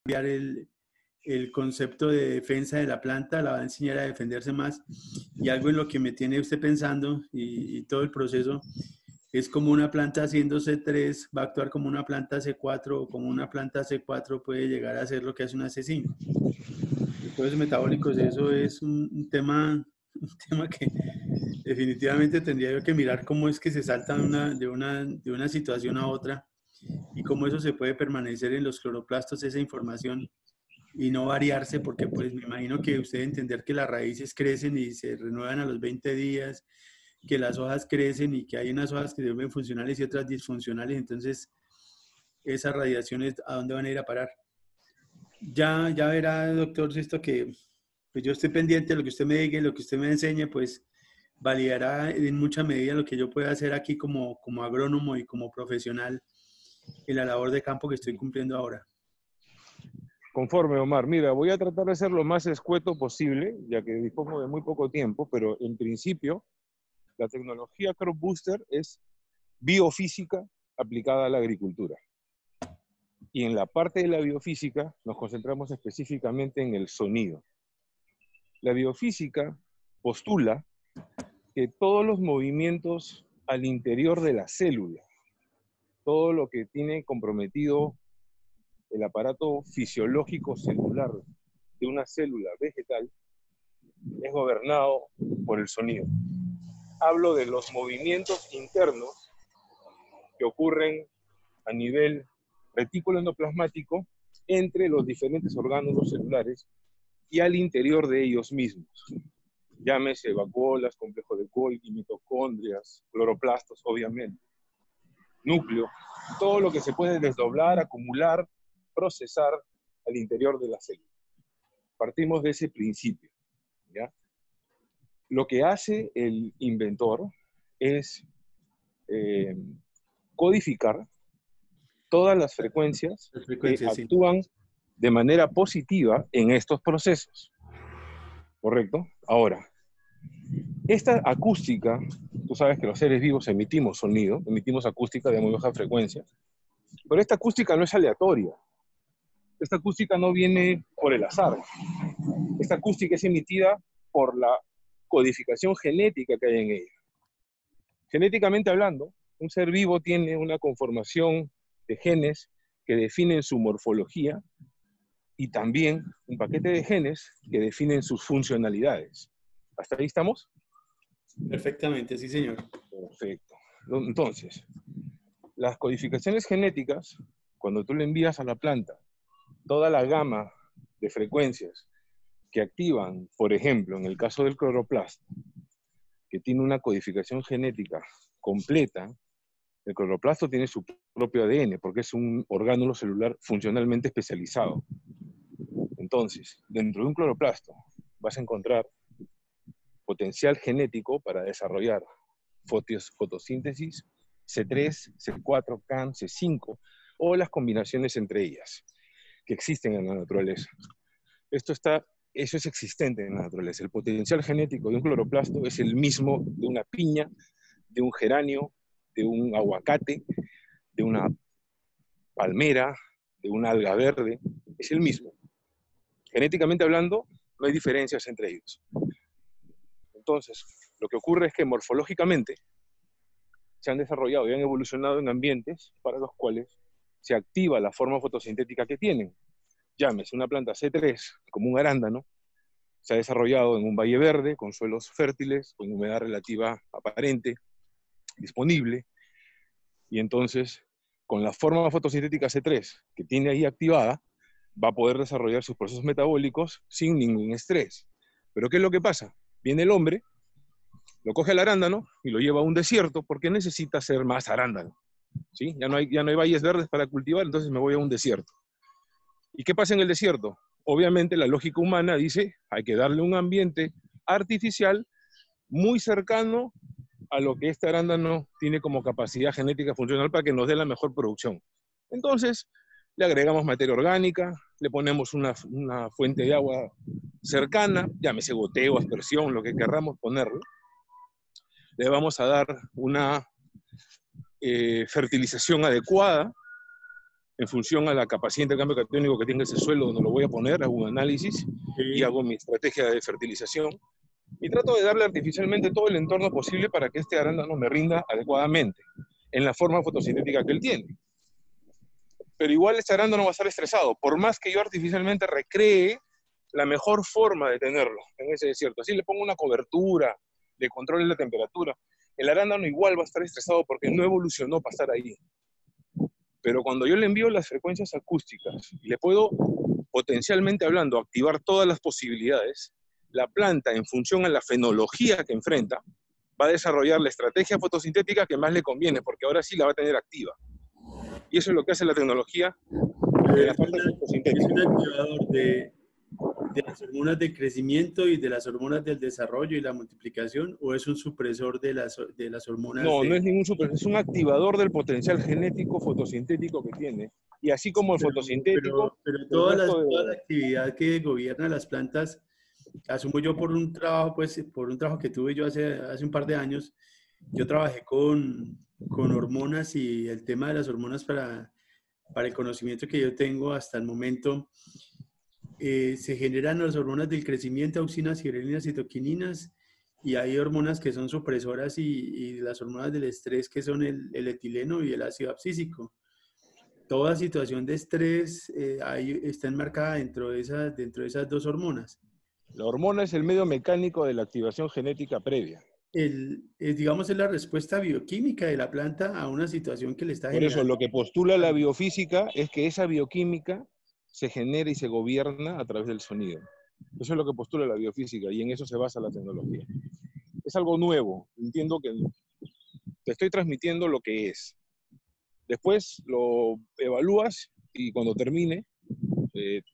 cambiar el concepto de defensa de la planta, la va a enseñar a defenderse más. Y algo en lo que me tiene usted pensando y todo el proceso es como una planta haciendo C3 va a actuar como una planta C4 o como una planta C4 puede llegar a ser lo que hace una C5. Después metabólicos, eso es un tema que definitivamente tendría yo que mirar cómo es que se salta de una situación a otra y cómo eso se puede permanecer en los cloroplastos, esa información, y no variarse, porque pues me imagino que usted entender que las raíces crecen y se renuevan a los 20 días, que las hojas crecen y que hay unas hojas que se vuelven funcionales y otras disfuncionales, entonces esas radiaciones, ¿a dónde van a ir a parar? Ya verá, doctor, esto que pues yo estoy pendiente de lo que usted me diga y lo que usted me enseñe, pues validará en mucha medida lo que yo pueda hacer aquí como agrónomo y como profesional en la labor de campo que estoy cumpliendo ahora. Conforme, Omar. Mira, voy a tratar de ser lo más escueto posible, ya que dispongo de muy poco tiempo, pero en principio, la tecnología Crop Booster es biofísica aplicada a la agricultura. Y en la parte de la biofísica nos concentramos específicamente en el sonido. La biofísica postula que todos los movimientos al interior de la célula, todo lo que tiene comprometido el aparato fisiológico celular de una célula vegetal, es gobernado por el sonido. Hablo de los movimientos internos que ocurren a nivel retículo endoplasmático entre los diferentes orgánulos celulares y al interior de ellos mismos. Llámese vacuolas, complejo de Golgi, mitocondrias, cloroplastos, obviamente, núcleo, todo lo que se puede desdoblar, acumular, procesar al interior de la célula. Partimos de ese principio, ¿ya? Lo que hace el inventor es codificar todas las frecuencias que actúan de manera positiva en estos procesos. ¿Correcto? Ahora, esta acústica, tú sabes que los seres vivos emitimos sonido, emitimos acústica de muy baja frecuencia, pero esta acústica no es aleatoria. Esta acústica no viene por el azar. Esta acústica es emitida por la codificación genética que hay en ella. Genéticamente hablando, un ser vivo tiene una conformación de genes que definen su morfología y también un paquete de genes que definen sus funcionalidades. ¿Hasta ahí estamos? Perfectamente, sí, señor. Perfecto. Entonces, las codificaciones genéticas, cuando tú le envías a la planta toda la gama de frecuencias que activan, por ejemplo, en el caso del cloroplasto, que tiene una codificación genética completa, el cloroplasto tiene su propio ADN, porque es un orgánulo celular funcionalmente especializado. Entonces, dentro de un cloroplasto vas a encontrar potencial genético para desarrollar fotosíntesis, C3, C4, CAM, C5, o las combinaciones entre ellas, que existen en la naturaleza. Eso es existente en la naturaleza. El potencial genético de un cloroplasto es el mismo de una piña, de un geranio, de un aguacate, de una palmera, de una alga verde. Es el mismo. Genéticamente hablando, no hay diferencias entre ellos. Entonces, lo que ocurre es que morfológicamente se han desarrollado y han evolucionado en ambientes para los cuales se activa la forma fotosintética que tienen. Llámese una planta C3, como un arándano, se ha desarrollado en un valle verde, con suelos fértiles, con humedad relativa aparente, disponible, y entonces, con la forma fotosintética C3 que tiene ahí activada, va a poder desarrollar sus procesos metabólicos sin ningún estrés. Pero ¿qué es lo que pasa? Viene el hombre, lo coge el arándano y lo lleva a un desierto porque necesita ser más arándano, ¿sí? Ya no hay valles verdes para cultivar, entonces me voy a un desierto. ¿Y qué pasa en el desierto? Obviamente la lógica humana dice, hay que darle un ambiente artificial muy cercano a lo que este arándano tiene como capacidad genética funcional para que nos dé la mejor producción. Entonces, le agregamos materia orgánica, le ponemos una fuente de agua cercana, llámese goteo, aspersión, lo que querramos ponerle. Le vamos a dar una fertilización adecuada. en función a la capacidad de intercambio catiónico que tenga ese suelo donde lo voy a poner, hago un análisis y hago mi estrategia de fertilización. Y trato de darle artificialmente todo el entorno posible para que este arándano me rinda adecuadamente, en la forma fotosintética que él tiene. Pero igual este arándano va a estar estresado, por más que yo artificialmente recree la mejor forma de tenerlo en ese desierto. Así le pongo una cobertura, le controle la temperatura, el arándano igual va a estar estresado porque no evolucionó para estar ahí. Pero cuando yo le envío las frecuencias acústicas y le puedo, potencialmente hablando, activar todas las posibilidades, la planta, en función a la fenología que enfrenta, va a desarrollar la estrategia fotosintética que más le conviene, porque ahora sí la va a tener activa. Y eso es lo que hace la tecnología en la parte Es fotosintética. un activador de las hormonas de crecimiento y de las hormonas del desarrollo y la multiplicación, o es un supresor de las hormonas No, no es de... ningún super, es un activador del potencial genético fotosintético que tiene. Y así como el fotosintético, Pero el resto toda la de... actividad que gobierna las plantas, asumo yo por un trabajo, pues, por un trabajo que tuve yo hace un par de años, yo trabajé con hormonas y el tema de las hormonas para el conocimiento que yo tengo hasta el momento, se generan las hormonas del crecimiento, auxinas, gibrelinas, citoquininas, y hay hormonas que son supresoras y las hormonas del estrés que son el etileno y el ácido abscísico. Toda situación de estrés ahí está enmarcada dentro de esas dos hormonas. La hormona es el medio mecánico de la activación genética previa. Digamos, es la respuesta bioquímica de la planta a una situación que le está Por eso, generando. lo que postula la biofísica es que esa bioquímica se genera y se gobierna a través del sonido. Eso es lo que postula la biofísica y en eso se basa la tecnología. Es algo nuevo. Entiendo que te estoy transmitiendo lo que es. Después lo evalúas y cuando termine,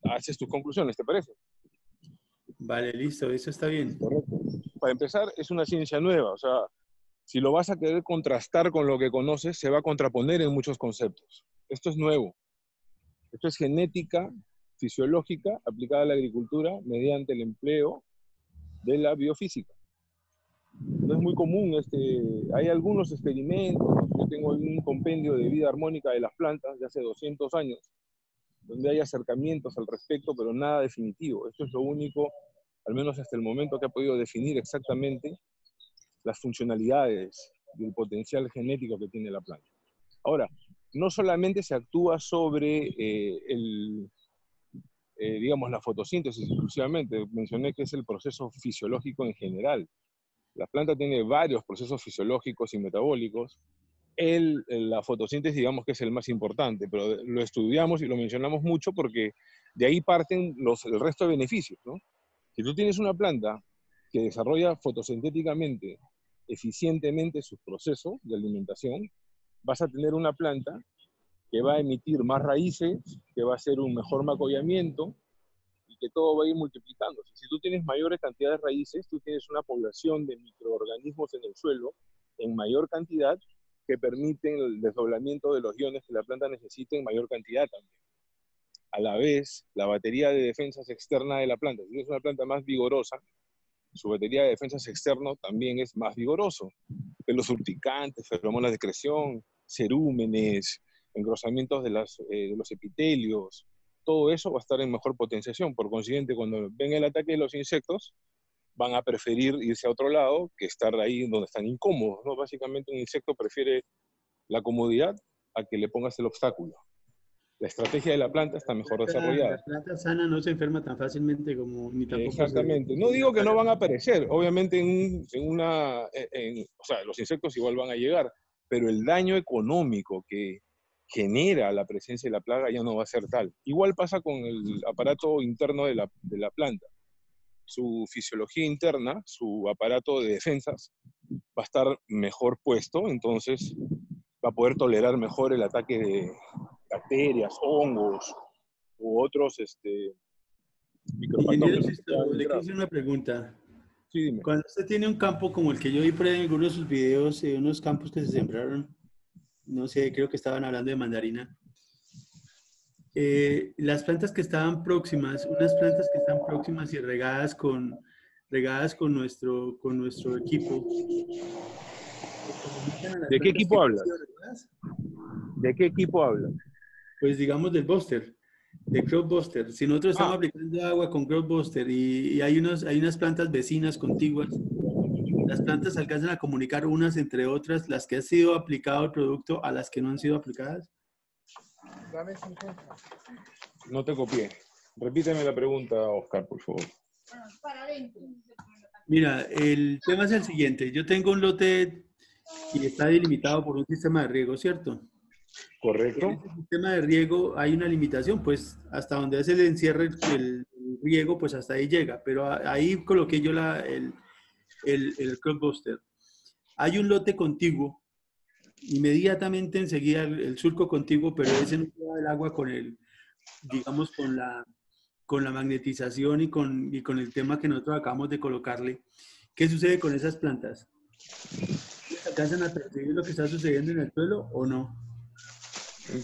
haces tus conclusiones, ¿te parece? Vale, listo, eso está bien. Correcto. Para empezar, es una ciencia nueva. O sea, si lo vas a querer contrastar con lo que conoces, se va a contraponer en muchos conceptos. Esto es nuevo. Esto es genética fisiológica aplicada a la agricultura mediante el empleo de la biofísica. No es muy común, hay algunos experimentos, yo tengo un compendio de vida armónica de las plantas de hace 200 años, donde hay acercamientos al respecto, pero nada definitivo. Esto es lo único, al menos hasta el momento, que ha podido definir exactamente las funcionalidades del potencial genético que tiene la planta. Ahora, no solamente se actúa sobre digamos, la fotosíntesis exclusivamente, mencioné que es el proceso fisiológico en general. La planta tiene varios procesos fisiológicos y metabólicos. La fotosíntesis, digamos que es el más importante, pero lo estudiamos y lo mencionamos mucho porque de ahí parten el resto de beneficios, ¿no? Si tú tienes una planta que desarrolla fotosintéticamente, eficientemente sus procesos de alimentación, vas a tener una planta que va a emitir más raíces, que va a hacer un mejor macollamiento y que todo va a ir multiplicándose. Si tú tienes mayores cantidades de raíces, tú tienes una población de microorganismos en el suelo en mayor cantidad que permiten el desdoblamiento de los iones que la planta necesita en mayor cantidad también. A la vez, la batería de defensas externa de la planta, si es una planta más vigorosa, su batería de defensas externo también es más vigoroso. Pelos urticantes, feromonas de secreción, cerúmenes, engrosamientos de los epitelios, todo eso va a estar en mejor potenciación. Por consiguiente, cuando ven el ataque de los insectos, van a preferir irse a otro lado que estar ahí donde están incómodos, ¿no? Básicamente un insecto prefiere la comodidad a que le pongas el obstáculo. La estrategia de la planta está mejor desarrollada. La planta sana no se enferma tan fácilmente como ni tampoco Exactamente. No se digo que no ataca. van a aparecer, obviamente o sea, los insectos igual van a llegar, pero el daño económico que genera la presencia de la plaga ya no va a ser tal. Igual pasa con el aparato interno de la planta. Su fisiología interna, su aparato de defensas, va a estar mejor puesto, entonces va a poder tolerar mejor el ataque de bacterias, hongos u otros Ingeniero micropatógenos que Sisto, puedan le quiero entrar. hacer una pregunta. Sí, dime. Cuando usted tiene un campo como el que yo vi por ahí en algunos de sus videos, unos campos que se sembraron, no sé, creo que estaban hablando de mandarina. Las plantas que estaban próximas, unas plantas que están próximas y regadas con nuestro equipo, se comunican a las ¿De qué plantas que equipo no han hablas? sido regadas. ¿De qué equipo hablas? Pues digamos del Buster, de Crop Buster. Si nosotros estamos Ah, aplicando agua con Crop Buster y hay unas plantas vecinas contiguas, las plantas alcanzan a comunicar unas entre otras, las que ha sido aplicado el producto a las que no han sido aplicadas. no te copié. Repíteme la pregunta, Oscar, por favor. Mira, el tema es el siguiente. Yo tengo un lote y está delimitado por un sistema de riego, ¿cierto? En ¿Correcto? ese sistema de riego hay una limitación, pues hasta donde se le encierre el riego, pues hasta ahí llega. Pero ahí coloqué yo el crop buster. Hay un lote contiguo, inmediatamente enseguida el surco contiguo, pero ese no lleva el agua con el, digamos, con la magnetización y con el tema que nosotros acabamos de colocarle. ¿Qué sucede con esas plantas? ¿Alcanzan a percibir lo que está sucediendo en el suelo o no?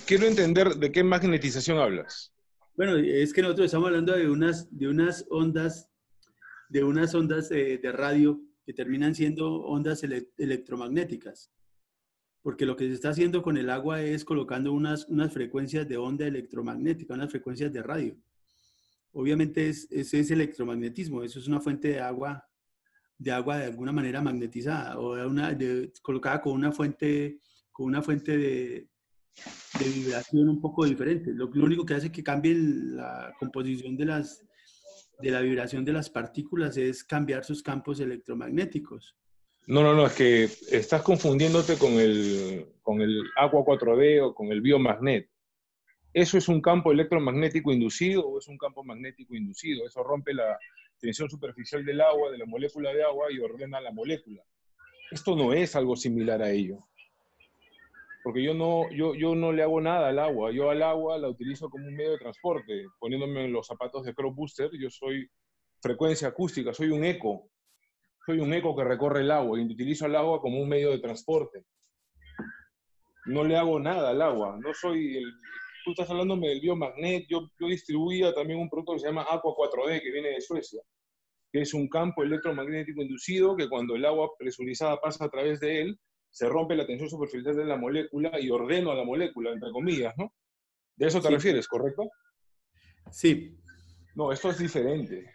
Quiero entender de qué magnetización hablas. Bueno, es que nosotros estamos hablando de unas ondas de radio que terminan siendo ondas electromagnéticas, porque lo que se está haciendo con el agua es colocando unas frecuencias de onda electromagnética, unas frecuencias de radio. Obviamente ese es electromagnetismo, eso es una fuente de agua de alguna manera magnetizada o colocada con una fuente de vibración un poco diferente. Lo único que hace que cambie la composición de la vibración de las partículas es cambiar sus campos electromagnéticos. No, es que estás confundiéndote con el Aqua 4D o con el biomagnet. ¿Eso es un campo electromagnético inducido o es un campo magnético inducido? Eso rompe la tensión superficial del agua, de la molécula de agua, y ordena la molécula. Esto no es algo similar a ello. Porque yo no le hago nada al agua. Yo al agua la utilizo como un medio de transporte. Poniéndome en los zapatos de Crop Booster, yo soy frecuencia acústica, soy un eco. Soy un eco que recorre el agua y utilizo el agua como un medio de transporte. No le hago nada al agua. No soy el... Tú estás hablándome del biomagnet. Yo distribuía también un producto que se llama Aqua 4D, que viene de Suecia, que es un campo electromagnético inducido que cuando el agua presurizada pasa a través de él, se rompe la tensión superficial de la molécula y ordeno a la molécula, entre comillas, ¿no? ¿De eso te Sí, refieres, correcto? sí, No, esto es diferente.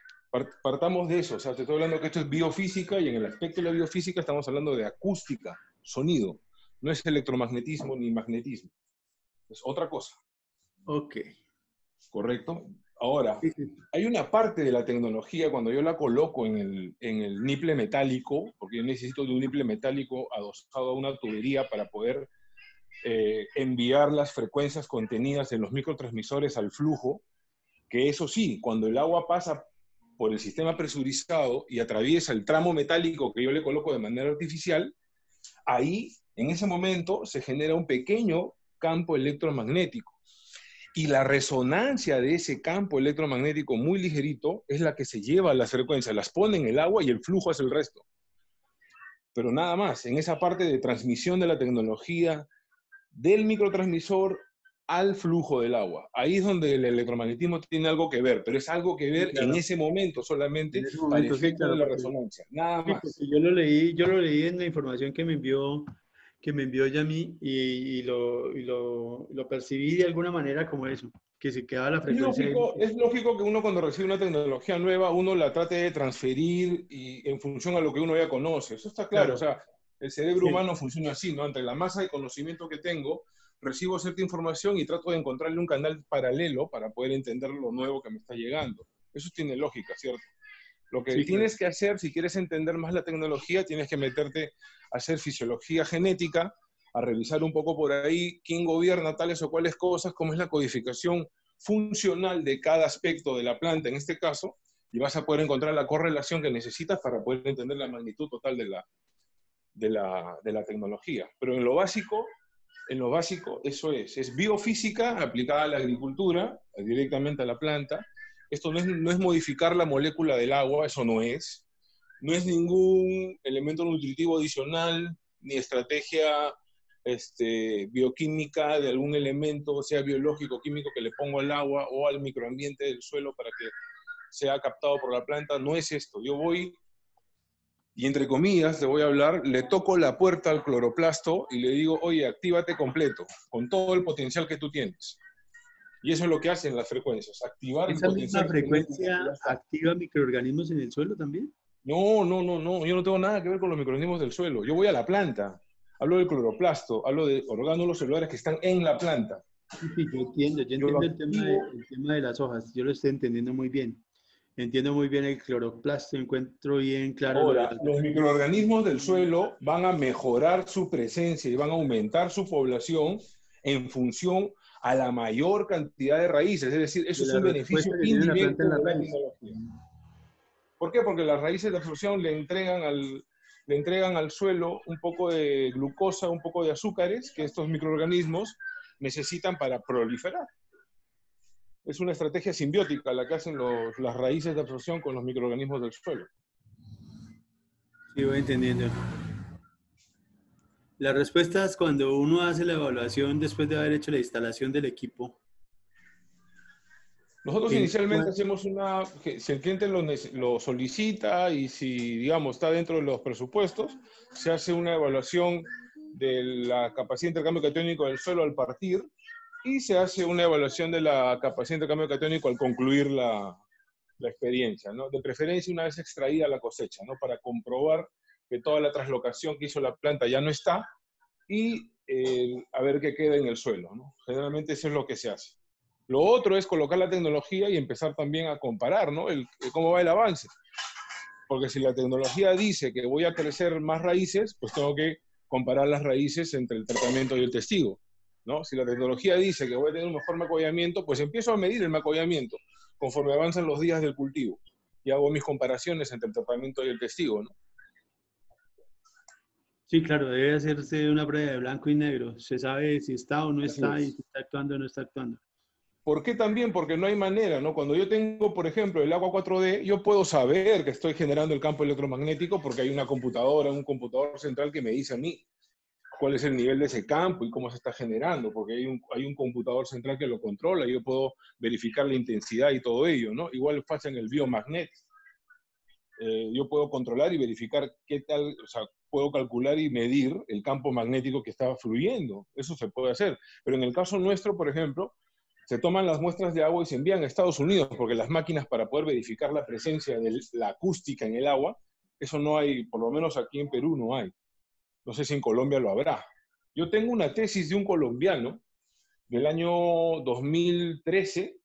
Partamos de eso. O sea, te estoy hablando que esto es biofísica y en el aspecto de la biofísica estamos hablando de acústica, sonido. No es electromagnetismo ni magnetismo. Es otra cosa, ok. ¿correcto? Ahora, Sí, sí. hay una parte de la tecnología cuando yo la coloco en el niple metálico, porque yo necesito de un niple metálico adosado a una tubería para poder enviar las frecuencias contenidas en los microtransmisores al flujo, que eso sí, cuando el agua pasa por el sistema presurizado y atraviesa el tramo metálico que yo le coloco de manera artificial, ahí, en ese momento, se genera un pequeño campo electromagnético. Y la resonancia de ese campo electromagnético muy ligerito es la que se lleva a las frecuencias, las pone en el agua y el flujo hace el resto. Pero nada más, en esa parte de transmisión de la tecnología del microtransmisor al flujo del agua. Ahí es donde el electromagnetismo tiene algo que ver, pero es algo que Sí, ver en claro. ese momento solamente En ese para momento, sí, efecto de claro, la porque, resonancia, nada sí, más. porque yo lo leí en la información que me envió Yami y lo percibí de alguna manera como eso, que se quedaba la frecuencia ahí. Es lógico que uno cuando recibe una tecnología nueva, uno la trate de transferir y en función a lo que uno ya conoce. Eso está claro, o Claro, sea, el cerebro sí, humano funciona así, ¿no? Entre la masa de conocimiento que tengo, recibo cierta información y trato de encontrarle un canal paralelo para poder entender lo nuevo que me está llegando. Eso tiene lógica, ¿cierto? Lo que sí, claro. tienes que hacer, si quieres entender más la tecnología, tienes que meterte a hacer fisiología genética, a revisar un poco por ahí quién gobierna tales o cuales cosas, cómo es la codificación funcional de cada aspecto de la planta en este caso, y vas a poder encontrar la correlación que necesitas para poder entender la magnitud total de la tecnología. Pero en lo básico, eso es biofísica aplicada a la agricultura, directamente a la planta. Esto no es modificar la molécula del agua, eso no es. No es ningún elemento nutritivo adicional, ni estrategia bioquímica de algún elemento, sea biológico, químico, que le pongo al agua o al microambiente del suelo para que sea captado por la planta. No es esto. Yo voy y entre comillas, le voy a hablar, le toco la puerta al cloroplasto y le digo, oye, actívate completo, con todo el potencial que tú tienes. Y eso es lo que hacen las frecuencias, activar el ¿Esa misma potencial genético que frecuencia ya está. activa microorganismos en el suelo también? No, no, no, no, yo no tengo nada que ver con los microorganismos del suelo. Yo voy a la planta, hablo del cloroplasto, hablo de orgánulos celulares que están en la planta. Sí, sí, yo Yo lo entiendo activo. el tema de las hojas, yo lo estoy entendiendo muy bien. Entiendo muy bien el cloroplasto, encuentro bien claro lo de Ahora, las los hojas. microorganismos del suelo van a mejorar su presencia y van a aumentar su población en función a la mayor cantidad de raíces. Es decir, eso De es la un beneficio respuesta que tiene la planta en indirecto la de la raíz. tecnología. ¿Por qué? Porque las raíces de absorción le entregan al suelo un poco de glucosa, un poco de azúcares que estos microorganismos necesitan para proliferar. Es una estrategia simbiótica la que hacen las raíces de absorción con los microorganismos del suelo. Sí, voy entendiendo. La respuesta es cuando uno hace la evaluación después de haber hecho la instalación del equipo. Nosotros ¿En inicialmente cuán- hacemos si el cliente lo solicita y si, digamos, está dentro de los presupuestos, se hace una evaluación de la capacidad de intercambio catiónico del suelo al partir y se hace una evaluación de la capacidad de intercambio catiónico al concluir la experiencia, ¿no? De preferencia una vez extraída la cosecha, ¿no? Para comprobar que toda la traslocación que hizo la planta ya no está y a ver qué queda en el suelo, ¿no? Generalmente eso es lo que se hace. Lo otro es colocar la tecnología y empezar también a comparar, ¿no? Cómo va el avance. Porque si la tecnología dice que voy a crecer más raíces, pues tengo que comparar las raíces entre el tratamiento y el testigo, ¿no? Si la tecnología dice que voy a tener un mejor macollamiento, pues empiezo a medir el macollamiento conforme avanzan los días del cultivo y hago mis comparaciones entre el tratamiento y el testigo, ¿no? Sí, claro, debe hacerse una prueba de blanco y negro. Se sabe si está o no Así está y es. si está actuando o no está actuando. ¿Por qué también? Porque no hay manera, ¿no? Cuando yo tengo, por ejemplo, el agua 4D, yo puedo saber que estoy generando el campo electromagnético porque hay una computadora, un computador central que me dice a mí cuál es el nivel de ese campo y cómo se está generando, porque hay un computador central que lo controla y yo puedo verificar la intensidad y todo ello, ¿no? Igual pasa en el biomagnet. Yo puedo controlar y verificar qué tal, o sea, puedo calcular y medir el campo magnético que está fluyendo. Eso se puede hacer. Pero en el caso nuestro, por ejemplo, se toman las muestras de agua y se envían a Estados Unidos, porque las máquinas para poder verificar la presencia de la acústica en el agua, eso no hay, por lo menos aquí en Perú no hay. No sé si en Colombia lo habrá. Yo tengo una tesis de un colombiano del año 2013,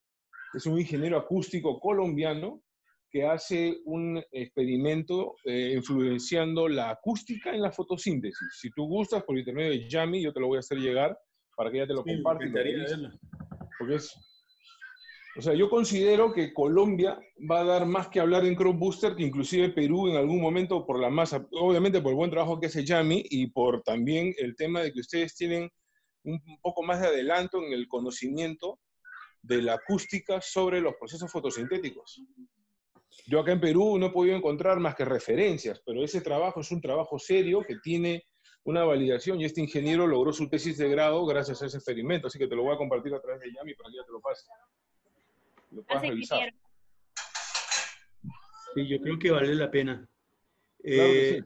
es un ingeniero acústico colombiano que hace un experimento influenciando la acústica en la fotosíntesis. Si tú gustas, por intermedio de Yami, yo te lo voy a hacer llegar para que ella te lo Sí, me comparte y lo encantaría revise. verlo. Porque o sea, yo considero que Colombia va a dar más que hablar en Crop Booster que inclusive Perú en algún momento por la masa, obviamente por el buen trabajo que hace Yami y por también el tema de que ustedes tienen un poco más de adelanto en el conocimiento de la acústica sobre los procesos fotosintéticos. Yo acá en Perú no he podido encontrar más que referencias, pero ese trabajo es un trabajo serio que tiene una validación y este ingeniero logró su tesis de grado gracias a ese experimento, así que te lo voy a compartir a través de Yami para que ya te lo pase, lo puedas Gracias, revisar. ingeniero. Sí, yo creo que vale la pena. Claro que sí.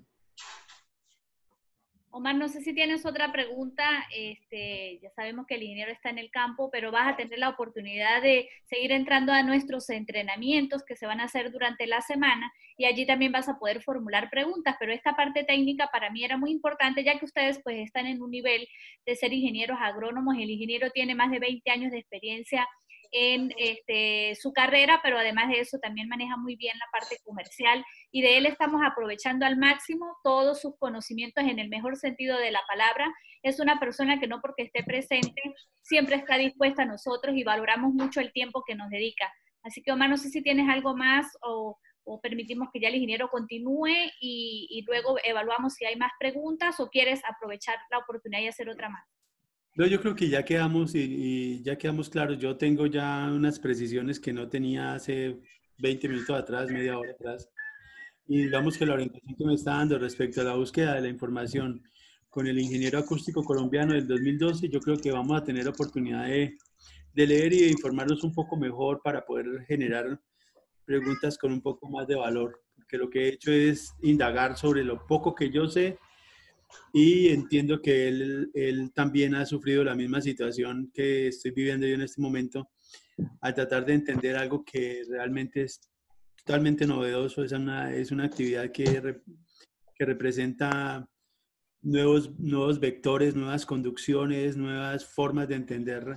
Omar, no sé si tienes otra pregunta. Ya sabemos que el ingeniero está en el campo, pero vas a tener la oportunidad de seguir entrando a nuestros entrenamientos que se van a hacer durante la semana y allí también vas a poder formular preguntas, pero esta parte técnica para mí era muy importante ya que ustedes pues están en un nivel de ser ingenieros agrónomos. El ingeniero tiene más de 20 años de experiencia en su carrera, pero además de eso también maneja muy bien la parte comercial y de él estamos aprovechando al máximo todos sus conocimientos en el mejor sentido de la palabra. Es una persona que no porque esté presente siempre está dispuesta a nosotros y valoramos mucho el tiempo que nos dedica. Así que Omar, no sé si tienes algo más o permitimos que ya el ingeniero continúe y luego evaluamos si hay más preguntas o quieres aprovechar la oportunidad y hacer otra más. No, yo creo que ya quedamos y ya quedamos claros. Yo tengo ya unas precisiones que no tenía hace 20 minutos atrás, media hora atrás. Y digamos que la orientación que me está dando respecto a la búsqueda de la información con el ingeniero acústico colombiano del 2012, yo creo que vamos a tener oportunidad de leer y de informarnos un poco mejor para poder generar preguntas con un poco más de valor. Porque lo que he hecho es indagar sobre lo poco que yo sé y entiendo que él también ha sufrido la misma situación que estoy viviendo yo en este momento a tratar de entender algo que realmente es totalmente novedoso. Es una actividad que representa nuevos vectores, nuevas conducciones, nuevas formas de entender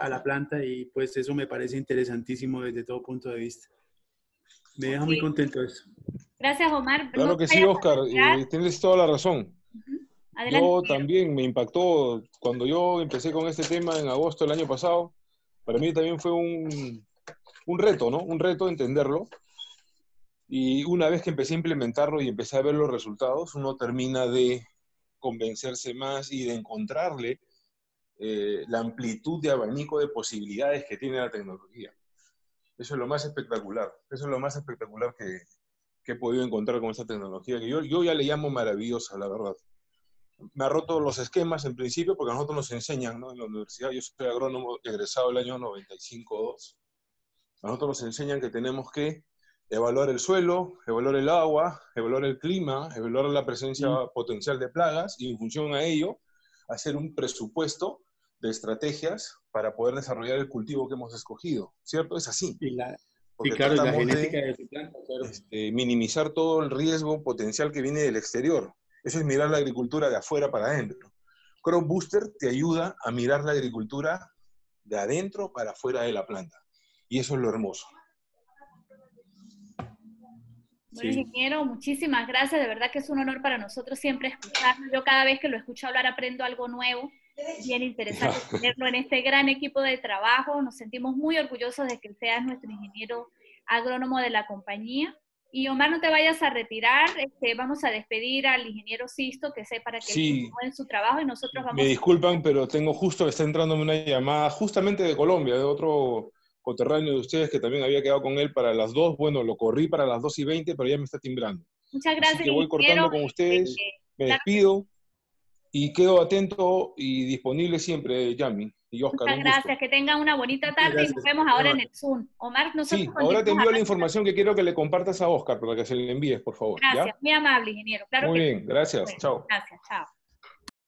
a la planta, y pues eso me parece interesantísimo desde todo punto de vista. Me deja muy Sí. contento eso. Gracias, Omar. Claro No que te sí, vayas a Oscar, retirar. tienes toda la razón. Adelante. Yo también me impactó cuando yo empecé con este tema en agosto del año pasado. Para mí también fue un reto, ¿no? Un reto entenderlo. Y una vez que empecé a implementarlo y empecé a ver los resultados, uno termina de convencerse más y de encontrarle la amplitud de abanico de posibilidades que tiene la tecnología. Eso es lo más espectacular. Eso es lo más espectacular que he podido encontrar con esta tecnología, que yo ya le llamo maravillosa, la verdad. Me ha roto los esquemas en principio, porque a nosotros nos enseñan, ¿no? En la universidad, yo soy agrónomo egresado el año 95-2. A nosotros nos enseñan que tenemos que evaluar el suelo, evaluar el agua, evaluar el clima, evaluar la presencia potencial de plagas, y en función a ello, hacer un presupuesto de estrategias para poder desarrollar el cultivo que hemos escogido, ¿cierto? Es así. Sí, Porque claro, la tratamos genética de de su planta, claro. minimizar todo el riesgo potencial que viene del exterior. Eso es mirar la agricultura de afuera para adentro. Crop Booster te ayuda a mirar la agricultura de adentro para afuera de la planta. Y eso es lo hermoso. Bueno, Sí. ingeniero, muchísimas gracias. De verdad que es un honor para nosotros siempre escucharlo. Yo cada vez que lo escucho hablar aprendo algo nuevo. Bien interesante tenerlo en este gran equipo de trabajo. Nos sentimos muy orgullosos de que seas nuestro ingeniero agrónomo de la compañía. Y Omar, no te vayas a retirar. Vamos a despedir al ingeniero Sisto, que sepa para que Sí, continúe en su trabajo, y nosotros me vamos disculpan, pero tengo justo, está entrándome una llamada justamente de Colombia, de otro coterráneo de ustedes que también había quedado con él para las 2. Bueno, lo corrí para las 2:20, pero ya me está timbrando. Muchas Así gracias, que voy ingeniero. cortando con ustedes, me Claro, despido y quedo atento y disponible siempre, Yami y Oscar, muchas un gusto. gracias. Que tengan una bonita Muchas tarde y nos gracias. vemos ahora en el Zoom. Omar, nosotros Sí, ahora te continuamos envío la hablando. información que quiero que le compartas a Oscar para que se le envíes, por favor. Gracias, ¿Ya? muy amable, ingeniero. Claro Muy que sí. bien, gracias. Bueno, Chao. gracias, chao.